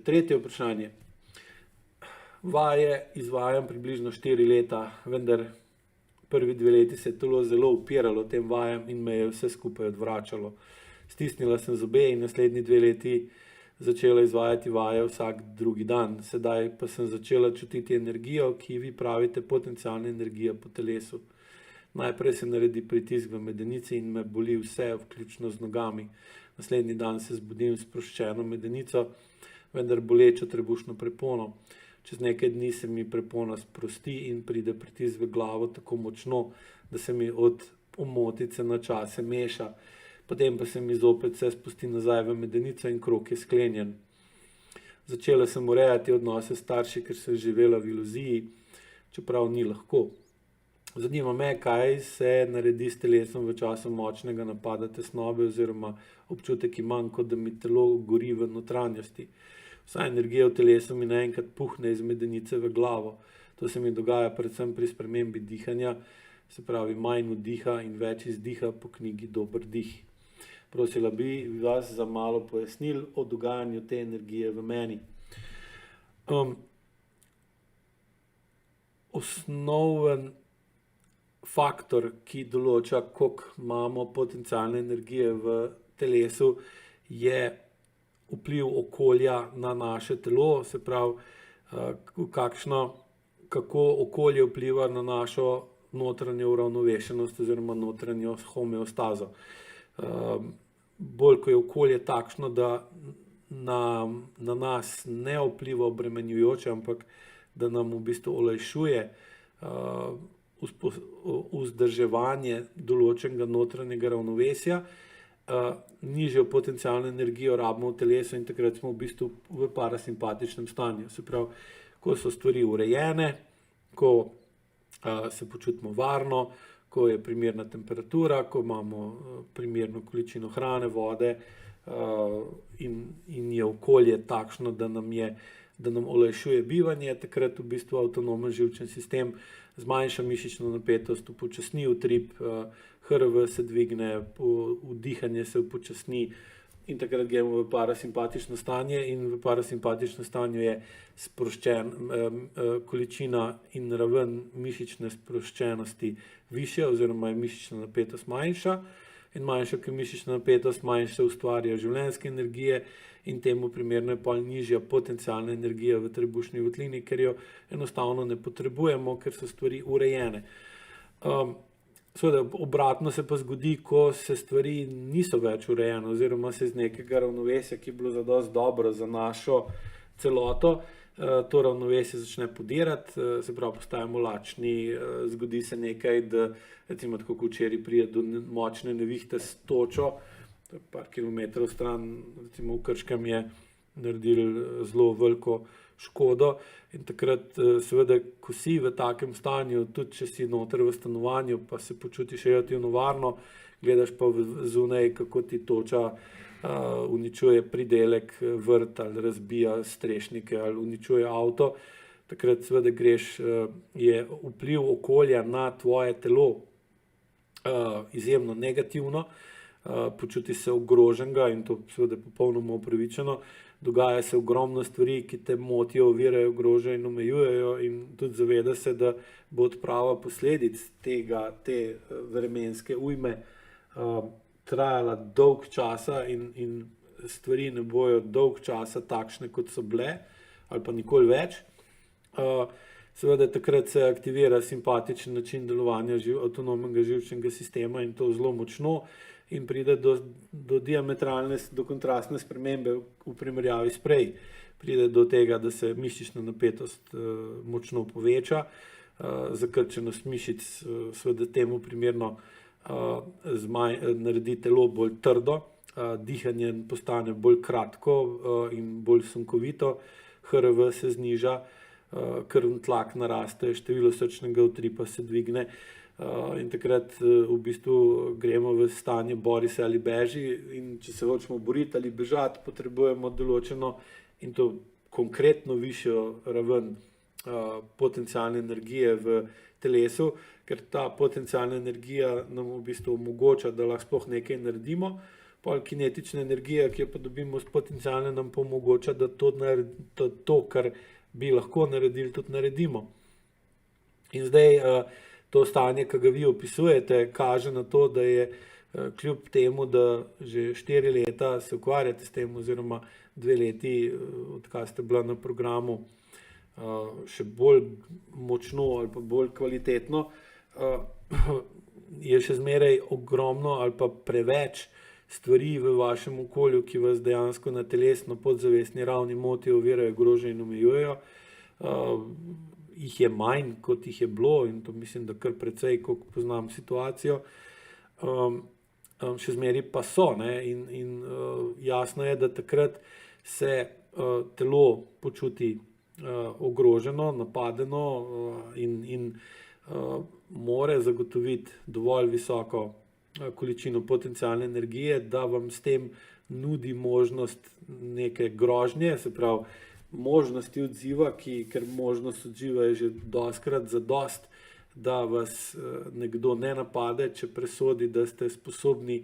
tretje vprašanje. Vaje izvajam približno 4 leta, vendar prvi 2 leti se je telo zelo upiralo tem vajam in me je vse skupaj odvračalo. Stisnila sem zobe in naslednji 2 leti začela izvajati vaje vsak drugi dan. Sedaj pa sem začela čutiti energijo, ki vi pravite potencialna energija po telesu. Najprej se naredi pritisk v medenici in me boli vse, vključno z nogami. Naslednji dan se zbudim s sproščeno medenico, vendar bolečo trebušno prepono. Čez nekaj dni se mi prepona sprosti in pride pritisk v glavo tako močno, da se mi od omotice na čase meša. Potem pa se mi zopet vse spusti nazaj v medenico in krog je sklenjen. Začela sem urejati odnose s starši, ker sem živela v iluziji, čeprav ni lahko. Zanima me, kaj se naredi s telesom v času močnega napada tesnobe oziroma občutek imam, kot da mi telo gori v notranjosti. Vsa energija v telesu mi naenkrat puhne iz medenice v glavo. To se mi dogaja predvsem pri spremembi dihanja, se pravi manj vdiha in več izdiha po knjigi Dober dih. Prosila bi vas za malo pojasnil o dogajanju te energije v meni. Osnoven faktor, ki določa, koliko imamo potencialne energije v telesu, je vpliv okolja na naše telo, se pravi, kako okolje vpliva na našo notranjo uravnovešenost oziroma notranjo homeostazo. Bolj, ko je okolje takšno, da na nas ne vpliva obremenjujoče, ampak da nam v bistvu olajšuje vzdrževanje določenega notranjega ravnovesja, nižjo potencialno energijo rabimo v telesu in takrat smo v bistvu v parasimpatičnem stanju. Se pravi, ko so stvari urejene, ko se počutimo varno, ko je primerna temperatura, ko imamo primerno količino hrane, vode in je okolje takšno, da nam olajšuje bivanje, takrat v bistvu avtonomen živčni sistem zmanjša mišično napetost, upočasni utrip, HRV se dvigne, vdihanje se upočasni in takrat gremo v parasimpatično stanje in v parasimpatičnem stanju je količina in raven mišične sproščenosti višja oziroma je mišična napetost manjša in manjša, ker mišična napetost manjša ustvarja življenjske energije in temu primerno je pol nižja potencialna energija v trebušni votlini, ker jo enostavno ne potrebujemo, ker so stvari urejene. Seveda, obratno se pa zgodi, ko se stvari niso več urejene oziroma se iz nekega ravnovesja, ki je bilo zadosti dobro za našo celoto, to ravnovesje začne podirati, se pravi, postajamo lačni, zgodi se nekaj, da recimo tako kot včeraj pride do močne nevihte s točo, par kilometrov stran, recimo v Krškem je naredil zelo veliko škodo in takrat seveda, ko si v takem stanju, tudi če si noter v stanovanju, pa se počutiš relativno varno, gledaš pa zunaj, kako ti toča uničuje pridelek, vrt ali razbija strešnike ali uničuje avto, takrat seveda greš, je vpliv okolja na tvoje telo izjemno negativno, počutiš se ogroženega in to seveda popolnoma upravičeno, dogaja se ogromno stvari, ki te motijo, ovirajo, ogrožajo in omejujejo in tudi zaveda se, da bo odprava posledic te vremenske ujme trajala dolg časa in stvari ne bojo dolg časa takšne, kot so bile, ali pa nikoli več. Seveda takrat se aktivira simpatičen način delovanja avtonomnega živčnega sistema in to zelo močno in pride do diametralne, do kontrastne spremembe v primerjavi s prej. Pride do tega, da se mišična napetost močno poveča, zakrčenost mišic seveda temu primerno naredi telo bolj trdo, dihanje postane bolj kratko in bolj sunkovito, HRV se zniža, krvni tlak naraste, število srčnega utripa se dvigne in takrat v bistvu gremo v stanje bori se ali beži in če se hočemo boriti ali bežati, potrebujemo določeno in to konkretno višjo raven potencialne energije v telesu, ker ta potencialna energija nam v bistvu omogoča, da lahko sploh nekaj naredimo, pol kinetična energija, ki jo pa dobimo s potencialne, nam pa omogoča, da to, kar bi lahko naredili, tudi naredimo. In zdaj to stanje, ki ga vi opisujete, kaže na to, da je kljub temu, da že 4 leta se ukvarjate s tem, oziroma 2 leti, odkar ste bila na programu, še bolj močno ali pa bolj kvalitetno, je še zmeraj ogromno ali pa preveč stvari v vašem okolju, ki vas dejansko na telesno podzavestni ravni motijo, ovirajo, ogrožajo in omejujejo. Jih je manj, kot jih je bilo, in to mislim, da kar precej, koliko poznam situacijo. Še zmeraj pa so, ne? In jasno je, da takrat se telo počuti ogroženo, napadeno in more zagotoviti dovolj visoko količino potencialne energije, da vam s tem nudi možnost neke grožnje, se pravi možnosti odziva, ker možnost odziva je že dostkrat zadost, da vas nekdo ne napade, če presodi, da ste sposobni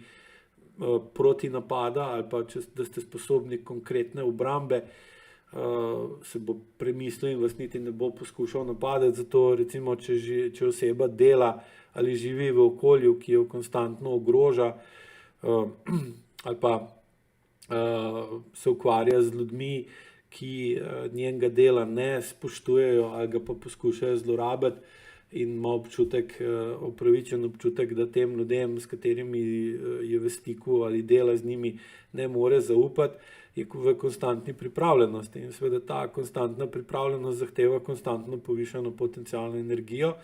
proti napada ali pa da ste sposobni konkretne obrambe, se bo premislil in vas niti ne bo poskušal napadati. Zato recimo, če oseba dela ali živi v okolju, ki jo konstantno ogroža, ali pa se ukvarja z ljudmi, ki njenega dela ne spoštujejo ali ga pa poskušajo zlorabiti, in ima upravičen občutek, da tem ljudem, s katerimi je v stiku ali dela z njimi, ne more zaupati, je v konstantni pripravljenosti. In seveda ta konstantna pripravljenost zahteva konstantno povišano potencialno energijo,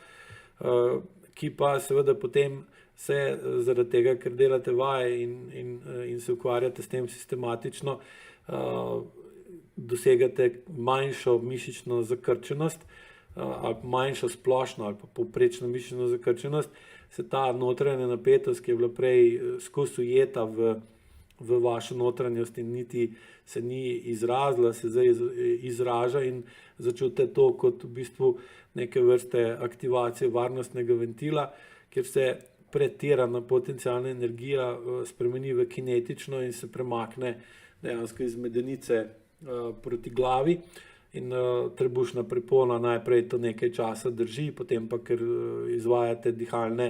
ki pa seveda potem se zaradi tega, ker delate vaje in se ukvarjate s tem sistematično, dosegate manjšo mišično zakrčenost, ali manjšo splošno ali pa povprečno mišično zakrčenost, se ta notranja napetost, ki je bila prej skozi ujeta v vašo notranjost in niti se ni izrazila, se zdaj izraža in začutite to kot v bistvu neke vrste aktivacije varnostnega ventila, kjer se pretirana potencialna energija spremeni v kinetično in se premakne dejansko iz medenice proti glavi. In trebušna prepona najprej to nekaj časa drži, potem pa, ker izvajate dihalne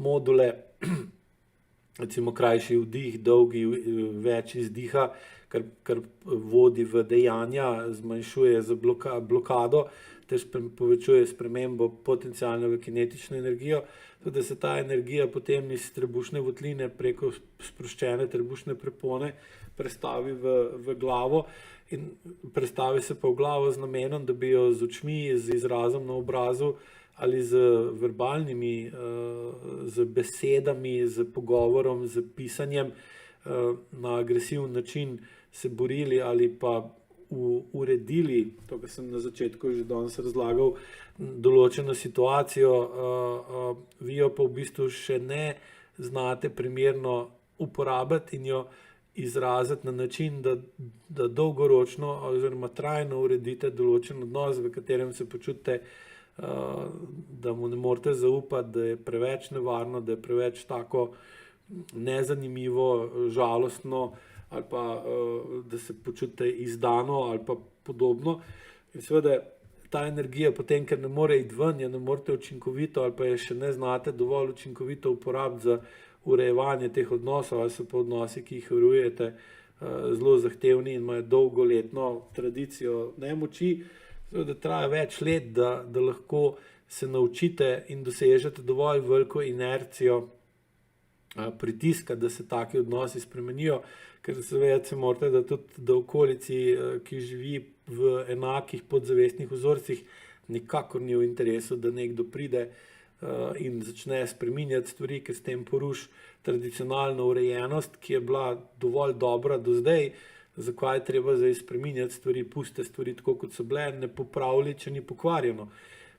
module, recimo krajši vdih, dolgi, več izdiha, kar vodi v dejanja, zmanjšuje za blokado, ter povečuje spremembo potencialno v kinetično energijo, da se ta energija potem iz trebušne votline preko sproščene trebušne prepone prestavi v glavo, in prestavi se pa v glavo z namenom, da bi jo z očmi, z izrazom na obrazu ali z verbalnimi, z besedami, z pogovorom, z pisanjem na agresiven način se borili ali pa uredili, to, kar sem na začetku že danes razlagal, določeno situacijo, vi jo pa v bistvu še ne znate primerno uporabiti in jo izraziti na način, da dolgoročno oziroma trajno uredite določen odnos, v katerem se počutite, da mu ne morete zaupati, da je preveč nevarno, da je preveč tako nezanimivo, žalostno, ali pa da se počutite izdano ali pa podobno. In seveda ta energija potem, ker ne more iti ven, ne morete učinkovito ali pa je še ne znate dovolj učinkovito uporabiti za urejevanje teh odnosov, ali so pa odnosi, ki jih urejujete, zelo zahtevni in imajo dolgoletno tradicijo nemoči, da traja več let, da lahko se naučite in dosežete dovolj veliko inercijo pritiska, da se taki odnosi spremenijo, ker seveda se morate, da okolici, ki živi v enakih podzavestnih vzorcih, nikakor ni v interesu, da nekdo pride in začne spreminjati stvari, ker s tem poruši tradicionalno urejenost, ki je bila dovolj dobra do zdaj. Zakaj je treba zdaj spreminjati stvari, puste stvari tako, kot so bile, ne popravili, če ni pokvarjeno.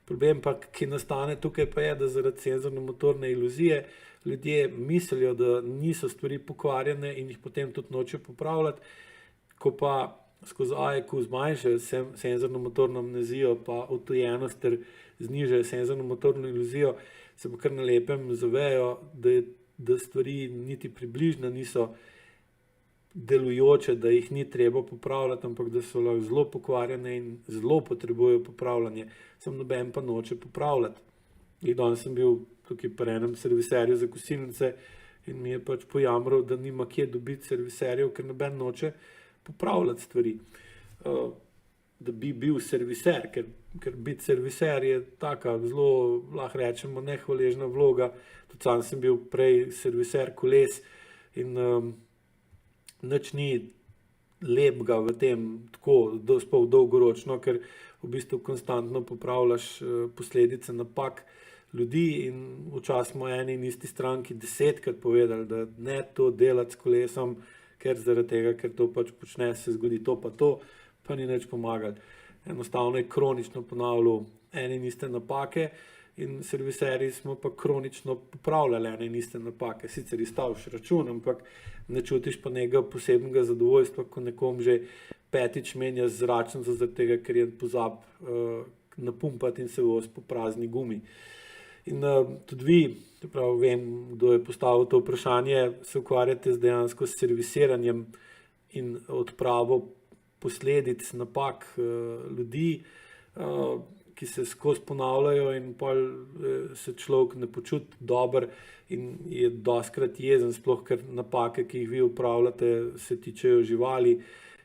Problem pa, ki nastane tukaj, pa je, da zaradi senzorno-motorne iluzije ljudje mislijo, da niso stvari pokvarjene in jih potem tudi nočejo popravljati, ko pa skozi AEQ zmanjšajo senzorno-motorno amnezijo pa odtujenost ter znižajo senzorno-motorno iluzijo, se pa kar na lepem zavejo, da stvari niti približno niso delujoče, da jih ni treba popravljati, ampak da so lahko zelo pokvarjene in zelo potrebujejo popravljanje, sem noben pa noče popravljati. In danes sem bil tukaj pri enem serviserju za kosilnice in mi je pač pojamral, da nima kje dobiti serviserjev, ker noben noče popravljati stvari. Da bi bil serviser, ker biti serviser je taka zelo, lahko rečemo, nehvaležna vloga. Tudi sam sem bil prej serviser koles in nič ni lepega v tem tako sploh dolgoročno, ker v bistvu konstantno popravljaš posledice napak ljudi in včasih smo eni in isti stranki 10-krat povedali, da ne to delati s kolesom, ker zaradi tega, ker to pač počne, se zgodi to, pa ni nič pomagati. Enostavno je kronično ponavljal ene in iste napake in serviserji smo pa kronično popravljali ene in iste napake. Sicer izstaviš račun, ampak ne čutiš pa nekega posebnega zadovoljstva, ko nekom že 5. menja zračnico zaradi tega, ker je pozabil napumpati in se vozi po prazni gumi. In tudi vi, prav vem, kdo je postavil to vprašanje, se ukvarjate dejansko s servisiranjem in odpravo posledic napak ljudi, ki se skozi ponavljajo in pol se človek ne počuti dobro in je dostikrat jezen, sploh ker napake, ki jih vi upravljate, se tičejo živali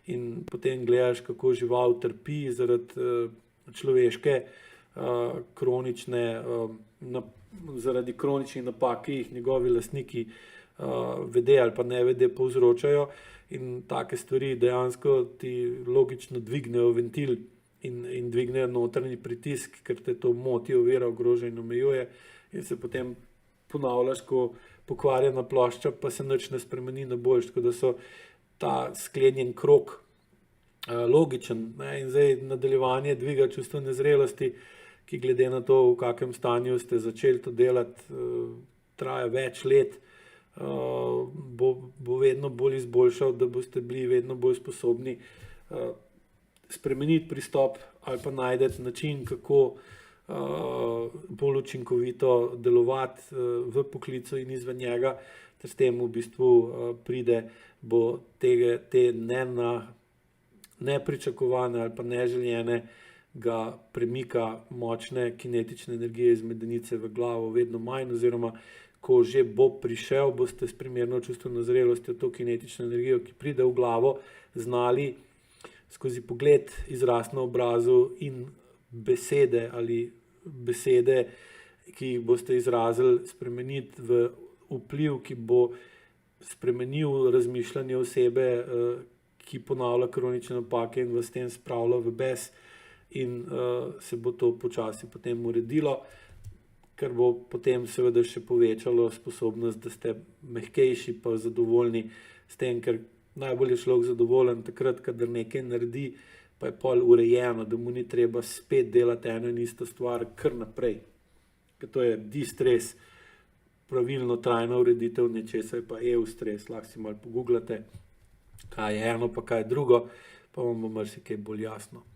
in potem gledaš, kako žival trpi zaradi človeške kronične, zaradi kroničnih napak, ki jih njegovi lastniki vede ali pa ne vede povzročajo in take stvari dejansko ti logično dvignejo ventil in dvignejo notranji pritisk, ker te to moti, ovira, ogroža in omejuje in se potem ponavljaš, ko pokvarjena plošča, pa se nič ne spremeni na boljše, tako da so ta sklenjen krog logičen, ne? In zdaj nadaljevanje dviga čustvene zrelosti, ki glede na to, v kakem stanju ste začeli to delati, traja več let, bo vedno bolj izboljšal, da boste bili vedno bolj sposobni spremeniti pristop ali pa najdete način, kako bolj učinkovito delovati v poklicu in izven njega, ter s tem v bistvu pride bo te nepričakovane ali pa neželjene premika močne kinetične energije iz medenice v glavo vedno manj, oziroma ko že bo prišel, boste s primerno čustveno zrelostjo to kinetično energijo, ki pride v glavo, znali skozi pogled, izraz na obrazu in besede, ki jih boste izrazili, spremeniti v vpliv, ki bo spremenil razmišljanje osebe, ki ponavlja kronične napake in vas s tem spravlja v bes in se bo to počasi potem uredilo, ker bo potem seveda še povečalo sposobnost, da ste mehkejši pa zadovoljni s tem, ker najbolj je človek zadovoljen takrat, kadar nekaj naredi, pa je pol urejeno, da mu ni treba spet delati eno in isto stvar kar naprej. Ker to je distres, pravilno trajna ureditev nečesa, je pa eustres, lahko si malo pogooglate, kaj je eno pa kaj drugo, pa vam bo marsikaj bolj jasno.